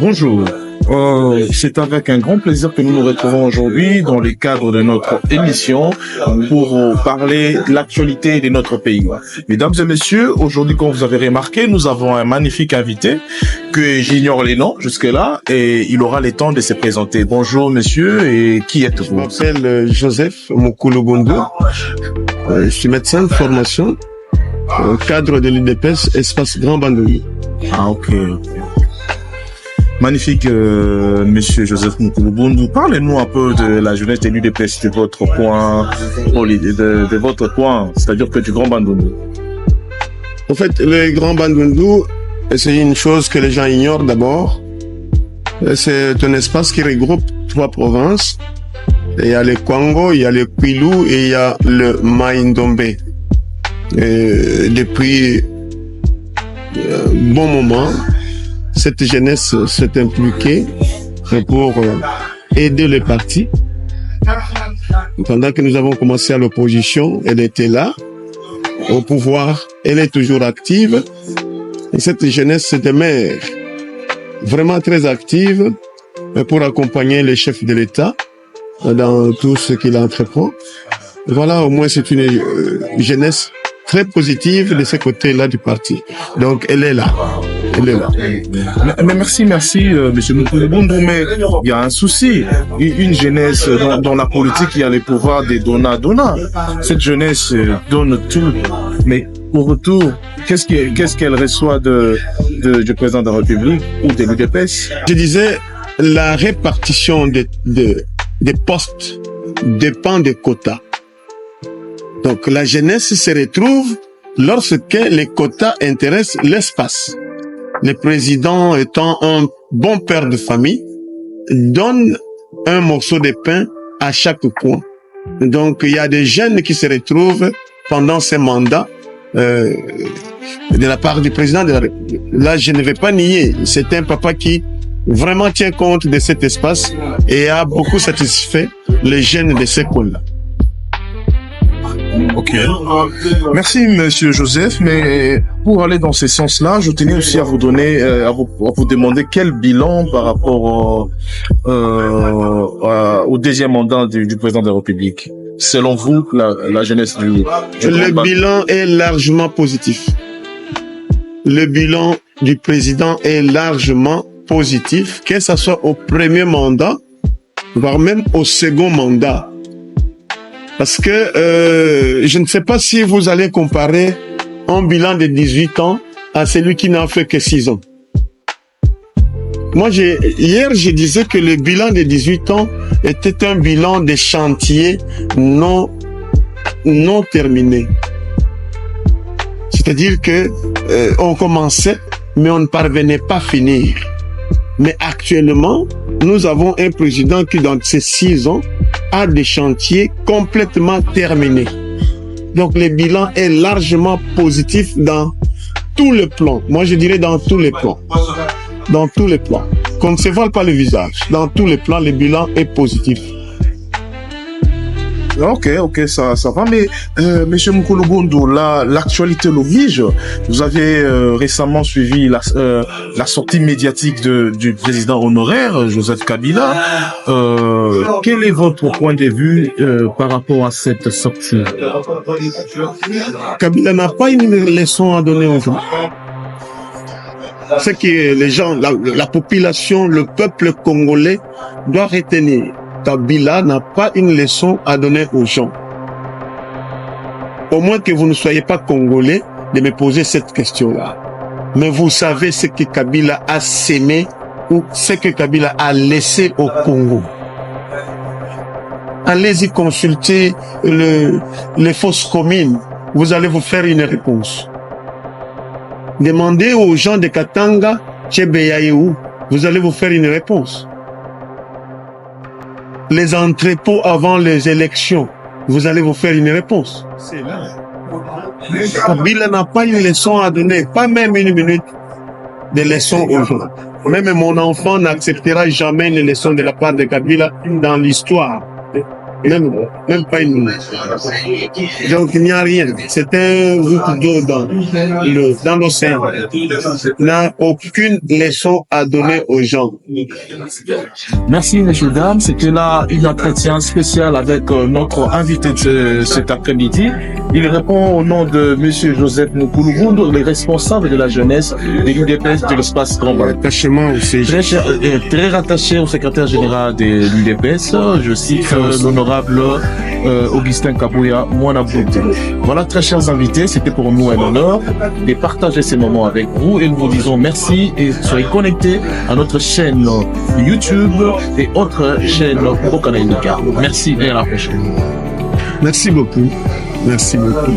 Bonjour. C'est avec un grand plaisir que nous nous retrouvons aujourd'hui dans le cadre de notre émission pour parler de l'actualité de notre pays. Mesdames et messieurs, aujourd'hui, comme vous avez remarqué, nous avons un magnifique invité que j'ignore les noms jusque-là et il aura le temps de se présenter. Bonjour monsieur, et qui êtes-vous? Je m'appelle Joseph Mokulu-Bundu. Je suis médecin de formation, cadre de l'UDPS Espace Grand Bandoulier. Ah, ok. Magnifique, monsieur Joseph Mokulu-Bundu. Parlez-nous un peu de la jeunesse de l'UDPS, de votre coin, de votre coin, c'est-à-dire que du Grand Bandundu. En fait, le Grand Bandundu, c'est une chose que les gens ignorent d'abord. C'est un espace qui regroupe 3 provinces. Il y a le Kwango, il y a le Kwilu et il y a le Mai-Ndombe. Depuis un bon moment, cette jeunesse s'est impliquée pour aider les partis. Pendant que nous avons commencé à l'opposition, elle était là. Au pouvoir, elle est toujours active. Et cette jeunesse demeure vraiment très active pour accompagner les chefs de l'État dans tout ce qu'il entreprend. Voilà, au moins c'est une jeunesse très positive de ce côté-là du parti. Donc elle est là. Elle est là. Mais merci, monsieur Mokulu-Bundu, mais il y a un souci. Une jeunesse dans la politique, il y a les pouvoirs des donnants. Cette jeunesse donne tout. Mais au retour, qu'est-ce qu'elle reçoit du président de la République ou de l'UDPS? Je disais, la répartition des postes dépend des quotas. Donc la jeunesse se retrouve lorsque les quotas intéressent l'espace. Le président, étant un bon père de famille, donne un morceau de pain à chaque coin. Donc il y a des jeunes qui se retrouvent pendant ces mandats de la part du président de la République. Là, je ne vais pas nier, c'est un papa qui vraiment tient compte de cet espace et a beaucoup satisfait les jeunes de ce coin-là. Ok. Merci, monsieur Joseph, mais pour aller dans ce sens-là, je tenais aussi à vous donner, à vous demander quel bilan par rapport au deuxième mandat du président de la République. Selon vous, la jeunesse du Le bilan est largement positif. Le bilan du président est largement positif, que ce soit au premier mandat, voire même au second mandat. Parce que je ne sais pas si vous allez comparer un bilan de 18 ans à celui qui n'a fait que 6 ans. Moi, hier, je disais que le bilan de 18 ans était un bilan de chantier non terminé. C'est-à-dire que on commençait, mais on ne parvenait pas à finir. Mais actuellement, nous avons un président qui, dans ces 6 ans, a des chantiers complètement terminés. Donc, le bilan est largement positif dans tous les plans. Moi, je dirais dans tous les plans. Dans tous les plans. Qu'on ne se voile pas le visage. Dans tous les plans, le bilan est positif. Ok, ça va. Mais monsieur Mokulu-Bundu, l'actualité l'oblige. Vous avez récemment suivi la sortie médiatique du président honoraire Joseph Kabila. Quel est votre point de vue par rapport à cette sortie? Kabila n'a pas une leçon à donner aux gens. Ce que les gens, la population, le peuple congolais doit retenir. Kabila n'a pas une leçon à donner aux gens. Au moins que vous ne soyez pas congolais de me poser cette question-là. Mais vous savez ce que Kabila a sémé ou ce que Kabila a laissé au Congo. Allez-y consulter les fausses communes. Vous allez vous faire une réponse. Demandez aux gens de Katanga, Tchebeyaïou. Vous allez vous faire une réponse. Les entrepôts avant les élections, vous allez vous faire une réponse. C'est là. Kabila n'a pas une leçon à donner, pas même une minute de leçon aux gens. Même mon enfant n'acceptera jamais une leçon de la part de Kabila dans l'histoire. même pas une minute. Donc il n'y a rien. C'est un goutte d'eau dans l'océan. Il n'a aucune leçon à donner aux gens. Merci, messieurs, dames. C'était là une entretien spécial avec notre invité de cet après-midi. Il répond au nom de monsieur Joseph Nkoulougoundou, le responsable de la jeunesse de l'UDPS de l'espace Grand Bal. Attachement au CG. Très rattaché au secrétaire général de l'UDPS, je cite l'honorable Augustin Kabouya Mouanabouté. Voilà, très chers invités, c'était pour nous un honneur de partager ces moments avec vous et nous vous disons merci et soyez connectés à notre chaîne YouTube et autres chaînes Bokanaïnika. Merci et à la prochaine. Merci beaucoup. Merci beaucoup.